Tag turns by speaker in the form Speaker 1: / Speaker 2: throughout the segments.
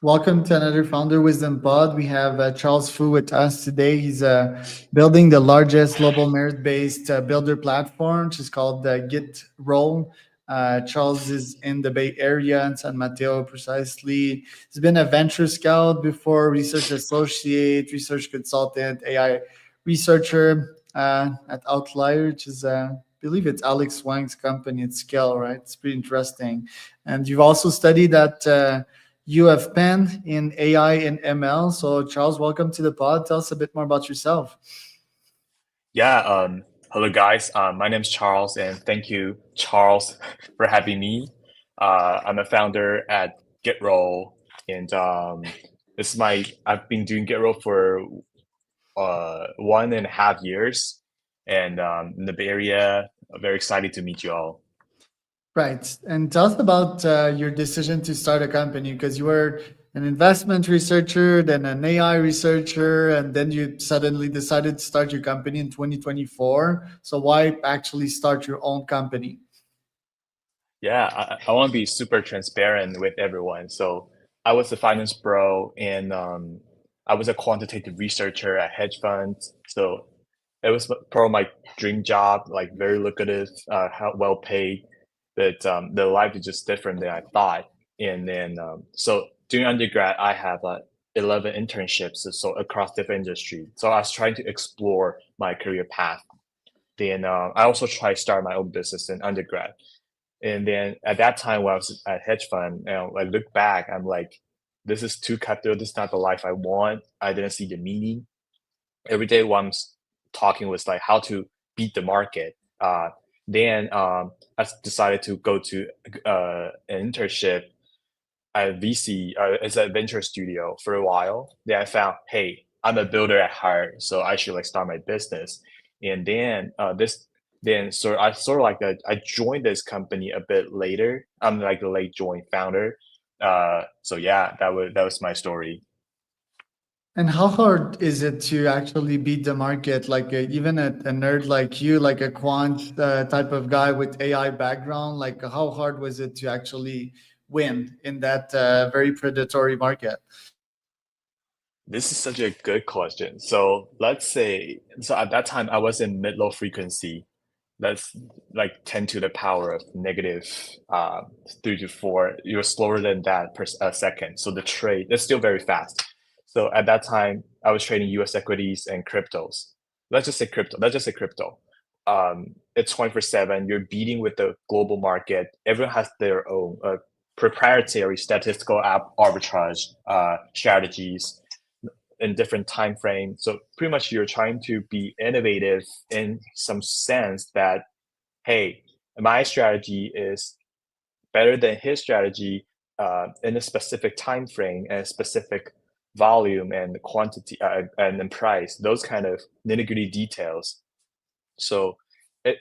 Speaker 1: Welcome to another Founder Wisdom Pod. We have Charles Fu with us today. He's building the largest global merit-based builder platform, which is called GitRoll. Charles is in the Bay Area in San Mateo, precisely. He's been a venture scout before, research associate, research consultant, AI researcher at Outlier, which is, I believe it's Alex Wang's company at scale, right? It's pretty interesting. And you've also studied at you have Penn in AI and ML. So, Charles, welcome to the pod. Tell us a bit more about yourself.
Speaker 2: Yeah, hello guys. My name is Charles, and thank you, Charles, for having me. I'm a founder at GitRoll, and this is I've been doing GitRoll for 1.5 years, and in the Bay Area. I'm very excited to meet you all.
Speaker 1: Right. And tell us about your decision to start a company because you were an investment researcher, then an AI researcher, and then you suddenly decided to start your company in 2024. So, why actually start your own company?
Speaker 2: Yeah, I want to be super transparent with everyone. So I was a finance bro, and I was a quantitative researcher at hedge funds. So it was probably my dream job, like very lucrative, well paid, but the life is just different than I thought. And then so during undergrad, I have 11 internships, so across different industries. So I was trying to explore my career path. Then I also tried to start my own business in undergrad. And then at that time when I was at hedge fund, I look back, I'm like, this is too cutthroat. This is not the life I want. I didn't see the meaning. Every day when talking was like how to beat the market. Then I decided to go to an internship at VC, as a venture studio for a while. Then I found, hey, I'm a builder at heart, so I should like start my business. And then so I sort of like I joined this company a bit later. I'm like a late joined founder. So yeah, that was my story.
Speaker 1: And how hard is it to actually beat the market? Like even a nerd like you, like a quant type of guy with AI background, like how hard was it to actually win in that very predatory market?
Speaker 2: This is such a good question. So let's say, so at that time I was in mid-low frequency. That's like 10 to the power of negative 3 to 4. You're slower than that per second. So the trade is still very fast. So at that time, I was trading US equities and cryptos. Let's just say crypto. Let's just say crypto. It's 24/7. You're beating with the global market. Everyone has their own proprietary statistical arbitrage strategies in different time frames. So pretty much you're trying to be innovative in some sense that, hey, my strategy is better than his strategy in a specific time frame and a specific volume and quantity and then price, those kind of nitty-gritty details. So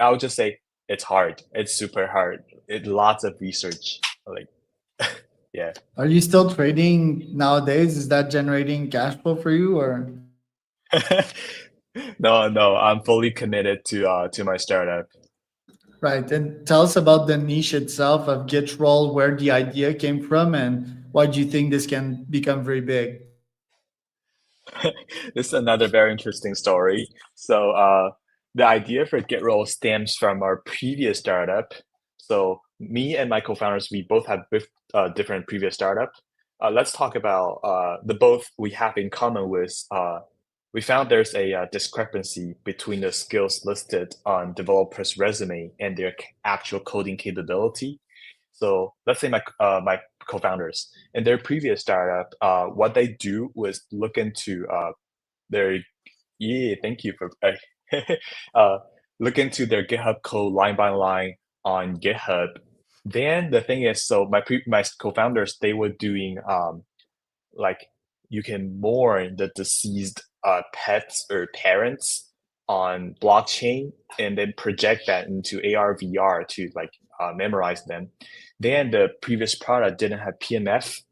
Speaker 2: I would just say it's hard. It's super hard. It lots of research. Like yeah.
Speaker 1: Are you still trading nowadays? Is that generating cash flow for you or?
Speaker 2: No, no, I'm fully committed to my startup.
Speaker 1: Right. And tell us about the niche itself of GitRoll, where the idea came from, and why do you think this can become very big?
Speaker 2: This is another very interesting story. So, the idea for GitRoll stems from our previous startup. So, me and my co-founders, we both have different previous startup. Let's talk about the both we have in common with. We found there's a discrepancy between the skills listed on developers' resume and their actual coding capability. So let's say my co-founders in their previous startup, what they do was look into their yeah, thank you for uh, look into their GitHub code line by line on GitHub. Then the thing is, so my co-founders they were doing like you can mourn the deceased pets or parents on blockchain and then project that into AR VR to like memorize them. Then the previous product didn't have PMF,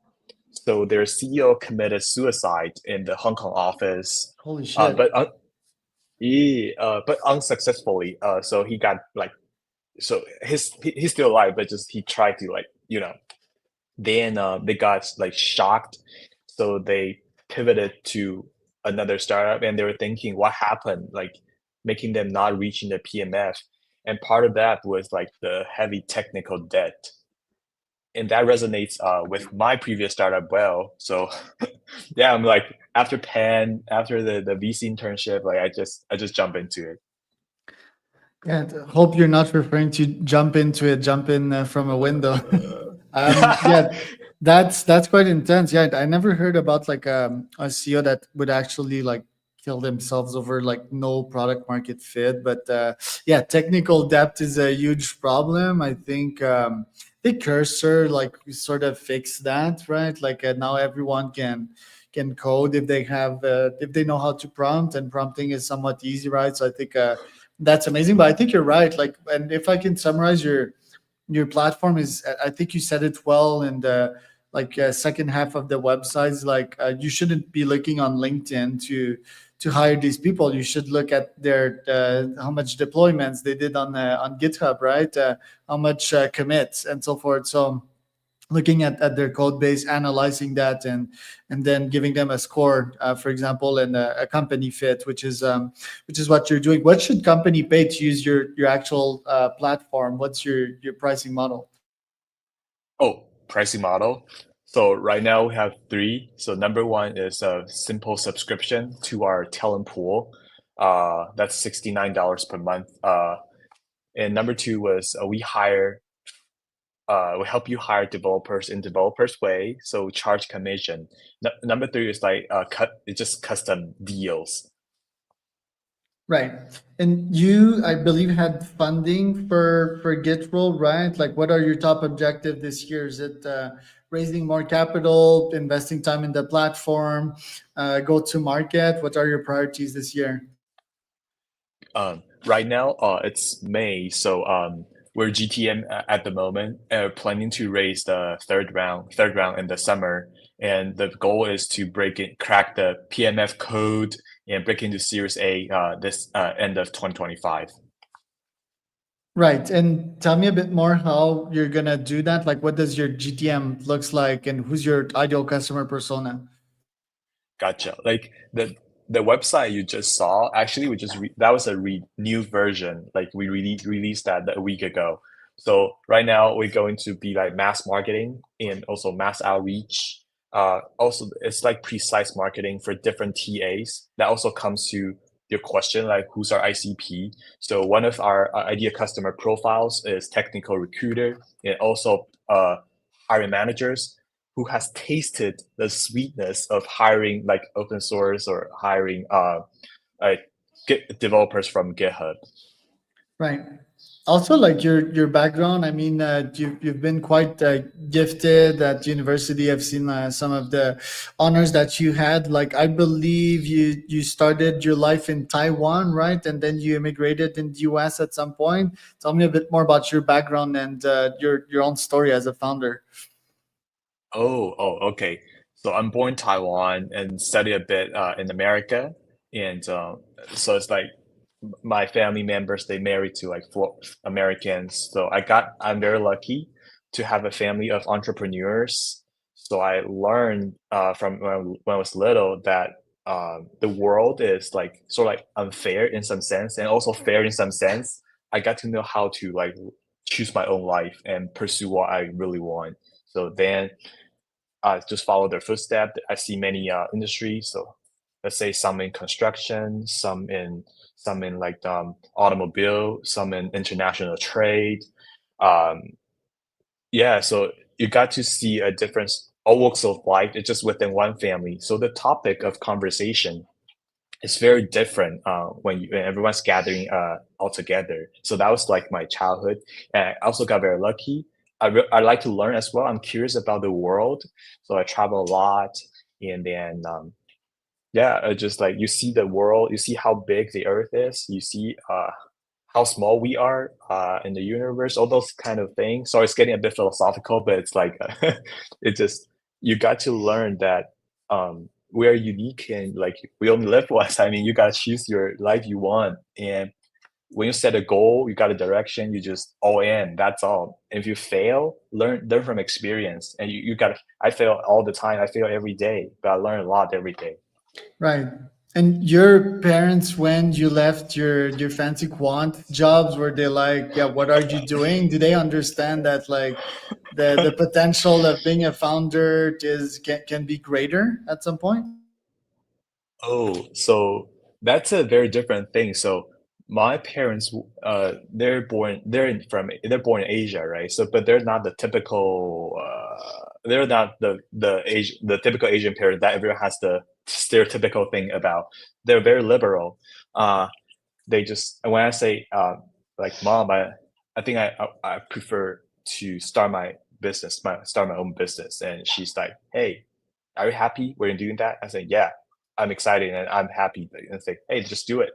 Speaker 2: so their CEO committed suicide in the Hong Kong office,
Speaker 1: Holy
Speaker 2: uh,
Speaker 1: shit.
Speaker 2: but un- but unsuccessfully. So he got like so he's still alive, but just he tried to like Then they got like shocked, so they pivoted to another startup, and they were thinking, what happened, like making them not reaching the PMF, and part of that was like the heavy technical debt, and that resonates with my previous startup well. So yeah, I'm like after Penn, after the VC internship, like I just jump into it.
Speaker 1: Yeah, hope you're not referring to jump into it, jump in from a window. Yeah, that's quite intense. Yeah, I never heard about like a CEO that would actually like kill themselves over like no product market fit. But yeah, technical depth is a huge problem. I think the cursor like sort of fixed that, right? Like now everyone can code if they know how to prompt, and prompting is somewhat easy, right? So I think that's amazing. But I think you're right. Like, and if I can summarize your platform is, I think you said it well in the like second half of the websites. Like, you shouldn't be looking on LinkedIn to hire these people. You should look at their how much deployments they did on GitHub, right? How much commits and so forth. So looking at their code base, analyzing that, and then giving them a score, for example, and a company fit, which is what you're doing. What should company pay to use your actual platform? What's your pricing model?
Speaker 2: Oh, pricing model. So right now we have three. So number one is a simple subscription to our talent pool. That's $69 per month. And number two was we help you hire developers in developers way. So charge commission. Number three is like it's just custom deals.
Speaker 1: Right. And you, I believe, had funding for GitRoll, right? Like, what are your top objective this year? Is it raising more capital, investing time in the platform, go to market? What are your priorities this year?
Speaker 2: Right now, it's May, so we're GTM at the moment, planning to raise the third round in the summer, and the goal is to crack the PMF code and break into Series A this end of 2025.
Speaker 1: Right. And tell me a bit more how you're gonna do that. Like, what does your GTM looks like, and who's your ideal customer persona?
Speaker 2: Gotcha. Like the website you just saw, actually, that was a new version. Like we released that a week ago. So right now we're going to be like mass marketing and also mass outreach. Also, it's like precise marketing for different TAs. That also comes to your question, like who's our ICP. So one of our ideal customer profiles is technical recruiter and also hiring managers who has tasted the sweetness of hiring like open source or hiring like developers from GitHub.
Speaker 1: Right. Also, like your background. I mean, you've been quite gifted at university. I've seen some of the honors that you had. Like, I believe you started your life in Taiwan, right? And then you immigrated in the US at some point. Tell me a bit more about your background and your own story as a founder.
Speaker 2: Okay. So I'm born in Taiwan and studied a bit in America, and so it's like my family members they married to like four Americans. So I'm very lucky to have a family of entrepreneurs. So I learned from when I was little that the world is like sort of like unfair in some sense and also fair in some sense. I got to know how to like choose my own life and pursue what I really want. So then just follow their footsteps. I see many industries. So let's say some in construction, some in like automobile, some in international trade. Um, yeah, so you got to see a difference, all walks of life. It's just within one family. So the topic of conversation is very different when everyone's gathering all together. So that was like my childhood, and I also got very lucky. I like to learn as well. I'm curious about the world, so I travel a lot, and then yeah, just like you see the world, you see how big the Earth is, you see how small we are in the universe, all those kind of things. So it's getting a bit philosophical, but it's like it just you got to learn that we are unique and like we only live once. I mean, you gotta choose your life you want, and when you set a goal, you got a direction, you just all in. That's all. If you fail, learn from experience. And you got. I fail all the time. I fail every day, but I learn a lot every day.
Speaker 1: Right. And your parents, when you left your fancy quant jobs, were they like, yeah, what are you doing? Do they understand that like the potential of being a founder can be greater at some point?
Speaker 2: Oh, so that's a very different thing. So my parents, they're born in Asia, right? So, but they're not the typical, they're not the typical Asian parent that everyone has the stereotypical thing about. They're very liberal. Uh, they just, when I say, like, mom, I think I prefer to start my own business. And she's like, hey, are you happy when you're doing that? I say, yeah, I'm excited and I'm happy. And it's like, hey, just do it.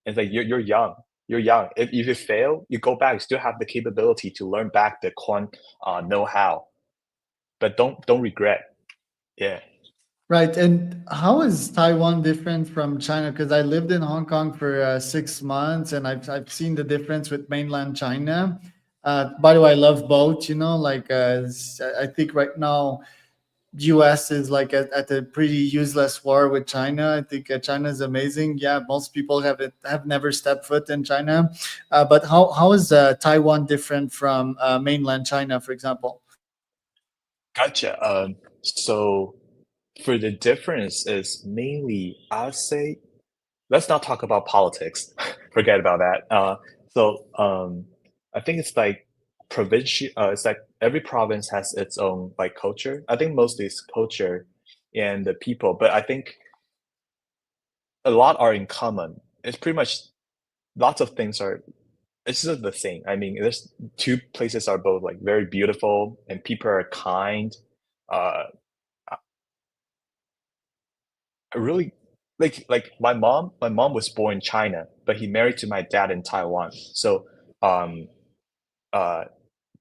Speaker 2: It's like you're young. You're young. If you fail, you go back. You still have the capability to learn back the quant know-how, but don't regret. Yeah.
Speaker 1: Right. And how is Taiwan different from China? Because I lived in Hong Kong for 6 months, and I've seen the difference with mainland China. By the way, I love both. You know, like I think right now US is like at a pretty useless war with China. I think China is amazing. Yeah, most people have never stepped foot in China. But how is Taiwan different from mainland China, for example?
Speaker 2: Gotcha. So for the difference is mainly, I'd say, let's not talk about politics. Forget about that. I think it's like provincial. It's like every province has its own like culture. I think mostly it's culture and the people, but I think a lot are in common. It's pretty much lots of things are. It's just the same. I mean, there's two places are both like very beautiful and people are kind. Uh, I really like my mom was born in China, but he married to my dad in Taiwan. So um uh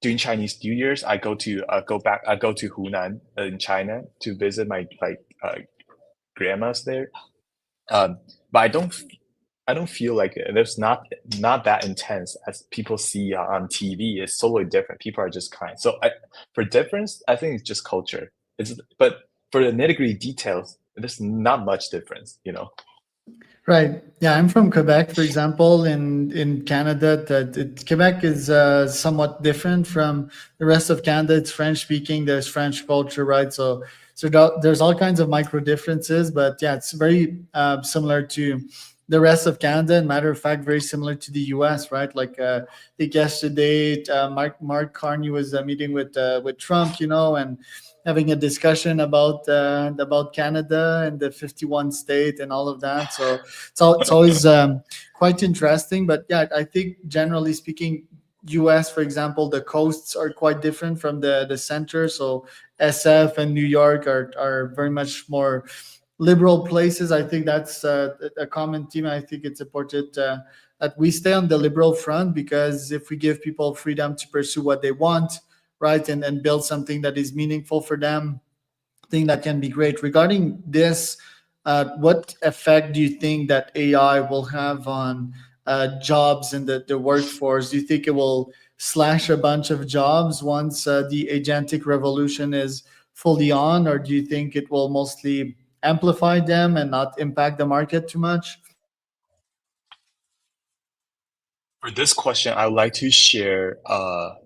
Speaker 2: during Chinese New Year's I go to Hunan in China to visit my grandmas there. But I don't feel like there's not that intense as people see on TV. It's totally different. People are just kind. For difference, I think it's just culture. But for the nitty-gritty details, there's not much difference, you know.
Speaker 1: Right. Yeah, I'm from Quebec, for example, in Canada. Quebec is somewhat different from the rest of Canada. It's French speaking. There's French culture, right? There's all kinds of micro differences, but yeah, it's very similar to the rest of Canada. And matter of fact, very similar to the U.S., right? Like I think yesterday, Mark Carney was meeting with Trump, you know, and having a discussion about Canada and the 51 state and all of that. So it's always quite interesting. But yeah, I think generally speaking, US, for example, the coasts are quite different from the center. So SF and New York are very much more liberal places. I think that's a common theme. I think it's important that we stay on the liberal front, because if we give people freedom to pursue what they want, right, and build something that is meaningful for them, I think that can be great. Regarding this, what effect do you think that AI will have on jobs in the workforce? Do you think it will slash a bunch of jobs once the agentic revolution is fully on, or do you think it will mostly amplify them and not impact the market too much?
Speaker 2: For this question, I would like to share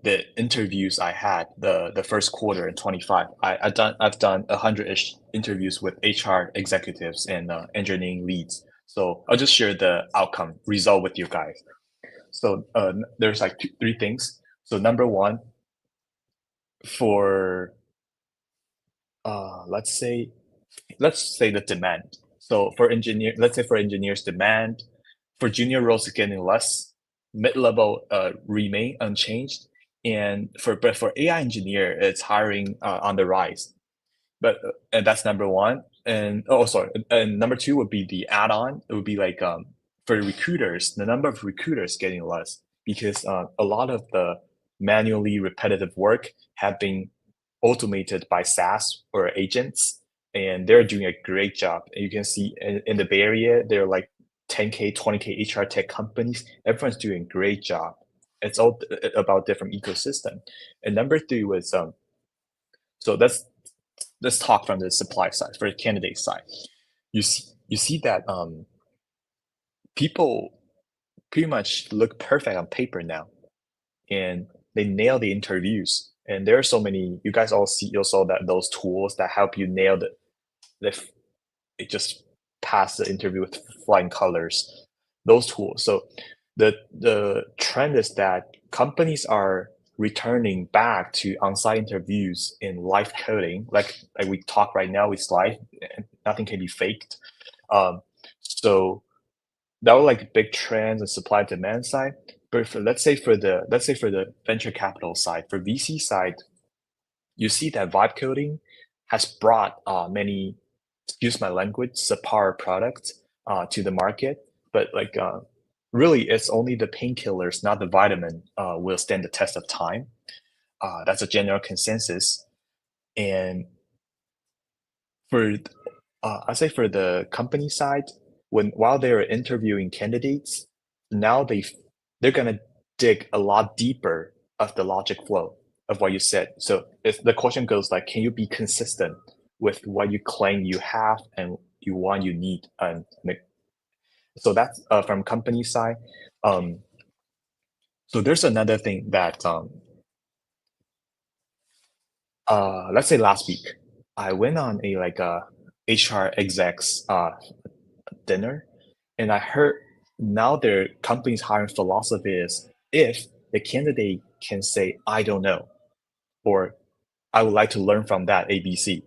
Speaker 2: the interviews I had the first quarter in 25. I've done 100-ish interviews with HR executives and engineering leads. So I'll just share the outcome result with you guys. So there's like three things. So number one, for let's say the demand. So let's say for engineers, demand for junior roles is getting less, mid-level remain unchanged, and for AI engineer, it's hiring on the rise. But and that's number one. And oh, sorry. And number two would be the add-on. It would be like for recruiters, the number of recruiters getting less because a lot of the manually repetitive work have been automated by SaaS or agents, and they're doing a great job. And you can see in the Bay Area, they're like 10K, 20K HR tech companies, everyone's doing a great job. It's all about different ecosystem. And number three was so let's talk from the supply side, for the candidate side. You see that people pretty much look perfect on paper now, and they nail the interviews. And there are so many. You guys all saw that those tools that help you nail the it just pass the interview with flying colors. Those tools. So the trend is that companies are returning back to on-site interviews in live coding, like we talk right now. It's live, and nothing can be faked. So that was like big trends and supply demand side. But let's say for the venture capital side, for VC side, you see that vibe coding has brought many, excuse my language, subpar products to the market. But really, it's only the painkillers, not the vitamin, will stand the test of time. That's a general consensus. And for I say for the company side, while they're interviewing candidates, now they're gonna dig a lot deeper of the logic flow of what you said. So if the question goes like, can you be consistent with what you claim you have and you need? And so that's from company side. So there's another thing that let's say last week I went on a HR execs dinner, and I heard now their company's hiring philosophy is if the candidate can say I don't know, or I would like to learn from that ABC,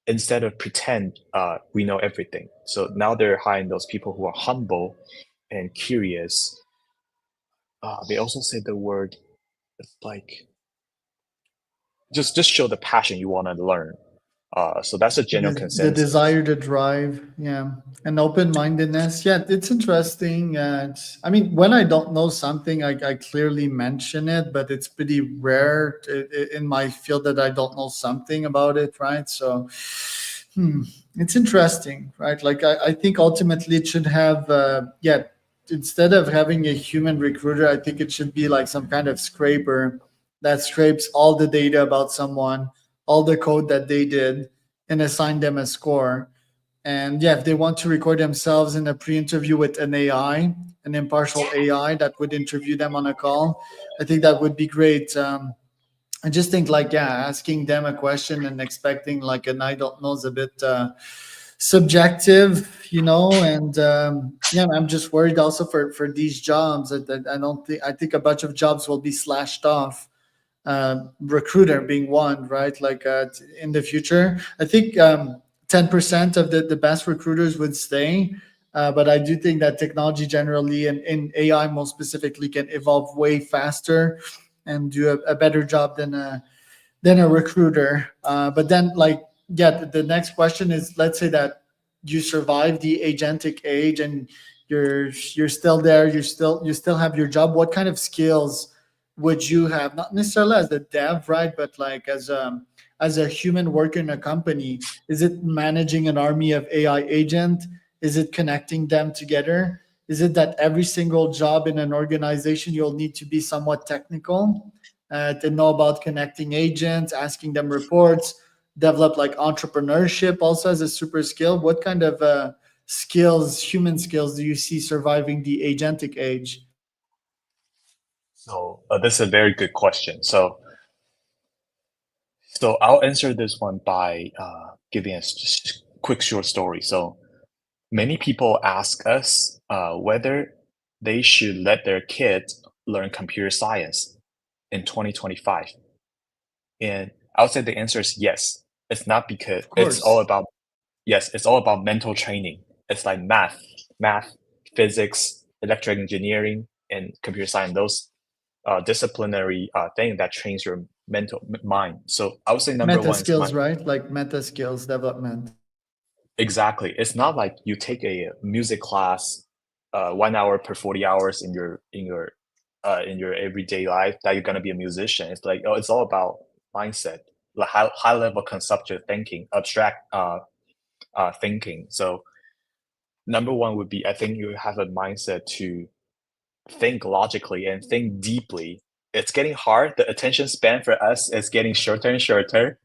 Speaker 2: instead of pretend we know everything. So now they're hiring those people who are humble and curious. They also say the word like just show the passion you want to learn. So that's a general
Speaker 1: The
Speaker 2: consensus.
Speaker 1: desire to drive, yeah, and open-mindedness. Yeah, it's interesting. I mean, when I don't know something, I clearly mention it, but it's pretty rare in my field that I don't know something about it, right? So it's interesting, right? Like I think ultimately it should have yeah, instead of having a human recruiter, I think it should be like some kind of scraper that scrapes all the data about someone, all the code that they did, and assign them a score. And yeah, if they want to record themselves in a pre-interview with an AI, an impartial AI that would interview them on a call, I think that would be great. I just think like, yeah, asking them a question and expecting like an I don't know is a bit subjective, you know. And yeah, I'm just worried also for these jobs that I don't think, I think a bunch of jobs will be slashed off, recruiter being one, right? Like in the future, I think 10% of the best recruiters would stay. But I do think that technology generally and AI most specifically can evolve way faster and do a better job than a recruiter. But then, like, yeah, the next question is: let's say that you survive the agentic age and you're still there, you still have your job. What kind of skills would you have? Not necessarily as a dev, right? But like as a human worker in a company. Is it managing an army of AI agent? Is it connecting them together? Is it that every single job in an organization you'll need to be somewhat technical? To know about connecting agents, asking them reports, develop like entrepreneurship also as a super skill. What kind of skills, human skills, do you see surviving the agentic age?
Speaker 2: So this is a very good question. So I'll answer this one by giving a quick short story. So many people ask us whether they should let their kids learn computer science in 2025. And I would say the answer is yes. It's not because
Speaker 1: Of
Speaker 2: it's all
Speaker 1: course.
Speaker 2: about, yes, it's all about mental training. It's like math, physics, electrical engineering, and computer science, those disciplinary thing that trains your mental mind. So I would say number
Speaker 1: Meta
Speaker 2: one is
Speaker 1: skills, right? Like meta skills development.
Speaker 2: exactly. It's not like you take a music class, 1 hour per 40 hours in your everyday life that you're gonna be a musician. It's like, oh, it's all about mindset, like high level conceptual thinking, abstract thinking. So number one would be, I think you have a mindset to think logically and think deeply. It's getting hard. The attention span for us is getting shorter and shorter.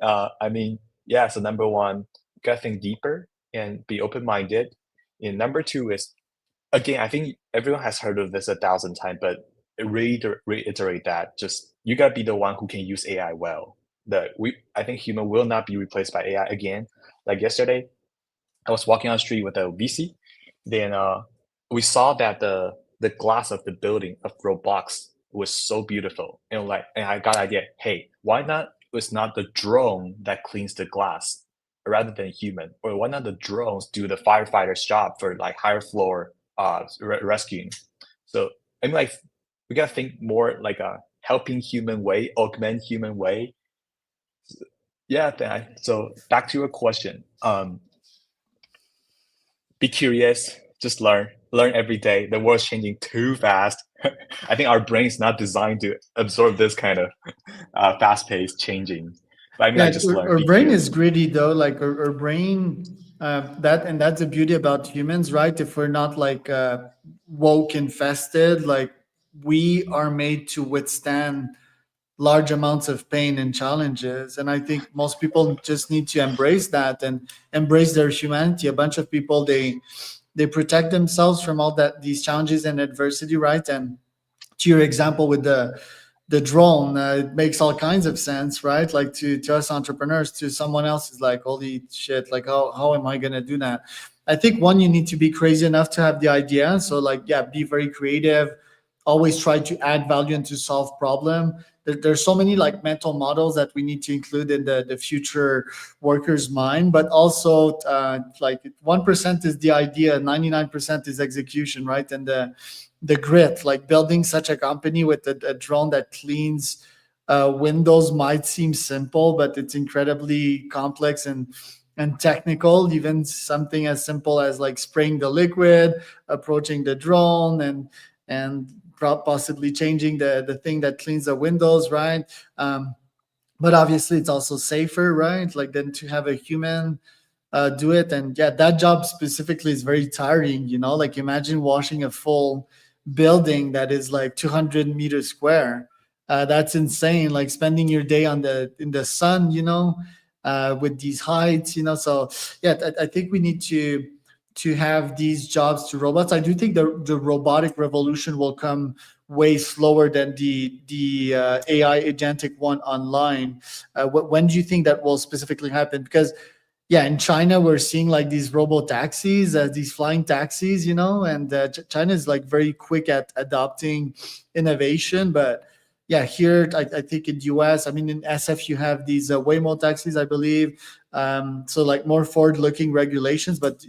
Speaker 2: I mean, yeah, so number one, you gotta think deeper and be open-minded. And number two is, again, I think everyone has heard of this 1,000 times, but reiterate that just you gotta be the one who can use AI well. I think human will not be replaced by AI again. Like yesterday, I was walking on the street with a VC. Then we saw that the glass of the building of Roblox was so beautiful, and I got an idea. Hey, why not? It's not the drone that cleans the glass rather than human, or why not the drones do the firefighter's job for like higher floor rescuing? So I mean, like we gotta think more like a helping human way, augment human way. Yeah. So back to your question. Be curious, just learn every day. The world's changing too fast. I think our brain's not designed to absorb this kind of fast-paced changing. But I mean, I
Speaker 1: Yeah,
Speaker 2: just learn,
Speaker 1: our
Speaker 2: be
Speaker 1: brain is
Speaker 2: curious.
Speaker 1: greedy though. Like our brain, that's the beauty about humans, right? If we're not like woke infested, like we are made to withstand large amounts of pain and challenges. And I think most people just need to embrace that and embrace their humanity. A bunch of people, they protect themselves from all that these challenges and adversity, right? And to your example with the drone, it makes all kinds of sense, right? Like to us entrepreneurs, to someone else is like, holy shit, like how am I gonna do that? I think one, you need to be crazy enough to have the idea. So like, yeah, be very creative, always try to add value and to solve problem. There's so many like mental models that we need to include in the future worker's mind, but also like 1% is the idea, 99% is execution, right? And the grit, like building such a company with a drone that cleans windows might seem simple, but it's incredibly complex and technical. Even something as simple as like spraying the liquid, approaching the drone, and possibly changing the thing that cleans the windows, right? But obviously, it's also safer, right? Like than to have a human do it. And yeah, that job specifically is very tiring. Like imagine washing a full building that is like 200 meters square. That's insane. Like spending your day in the sun, with these heights. So yeah, I think we need to have these jobs to robots. I do think the robotic revolution will come way slower than the AI agentic one online. When do you think that will specifically happen? Because yeah, in China we're seeing like these robo taxis, these flying taxis, and China is like very quick at adopting innovation. But yeah, here I think in US, I mean in SF you have these Waymo taxis, I believe. So like more forward-looking regulations. But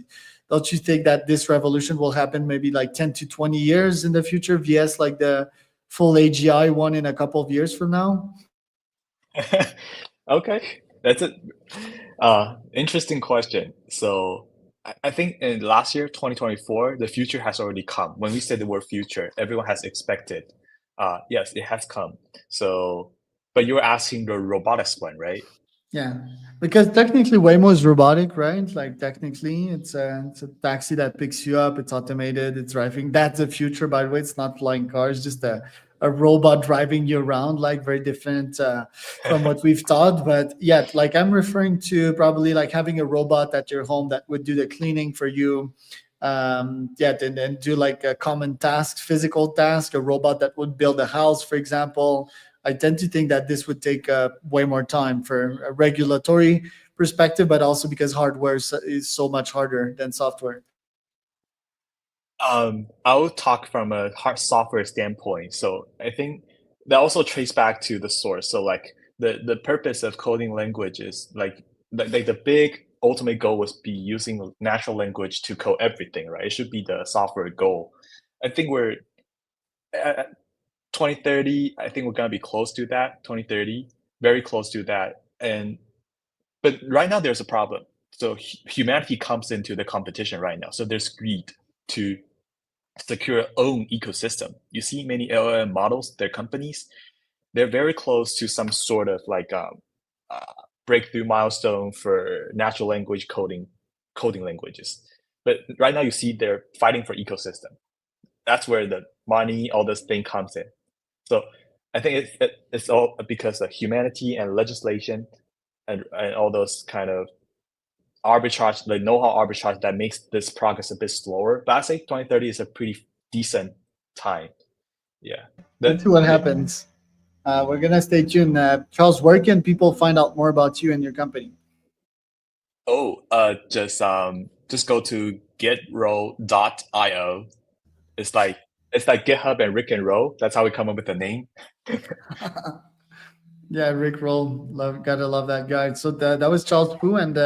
Speaker 1: don't you think that this revolution will happen maybe like 10 to 20 years in the future, vs like the full AGI one in a couple of years from now?
Speaker 2: Okay, that's a interesting question. So I think in last year, 2024, the future has already come. When we say the word future, everyone has expected. Yes, it has come. So, but you were asking the robotics one, right?
Speaker 1: Yeah, because technically Waymo is robotic, right? Like technically, it's a taxi that picks you up. It's automated. It's driving. That's the future, by the way. It's not flying cars, just a robot driving you around. Like very different from what we've taught. But yeah, like I'm referring to probably like having a robot at your home that would do the cleaning for you. Yeah, and do like a common task, physical task. A robot that would build a house, for example. I tend to think that this would take way more time for a regulatory perspective, but also because hardware is so much harder than software.
Speaker 2: I'll talk from a hard software standpoint. So I think that also trace back to the source. So like the purpose of coding language is like the big ultimate goal was be using natural language to code everything, right? It should be the software goal. I think we're at 2030. I think we're gonna be close to that. 2030, very close to that. But right now there's a problem. So humanity comes into the competition right now. So there's greed to secure own ecosystem. You see many LLM models, their companies, they're very close to some sort of like uh, breakthrough milestone for natural language coding languages. But right now you see they're fighting for ecosystem. That's where the money, all this thing comes in. So I think it's all because of humanity and legislation and all those kind of arbitrage, like know-how arbitrage that makes this progress a bit slower. But I say 2030 is a pretty decent time. Yeah.
Speaker 1: Let's see what happens. We're gonna stay tuned. Charles, where can people find out more about you and your company?
Speaker 2: Oh, just go to GitRoll.io. It's like GitHub and Rick and Roll. That's how we come up with the name.
Speaker 1: Yeah, Rick Roll, gotta love that guy. So that was Charles Fu, and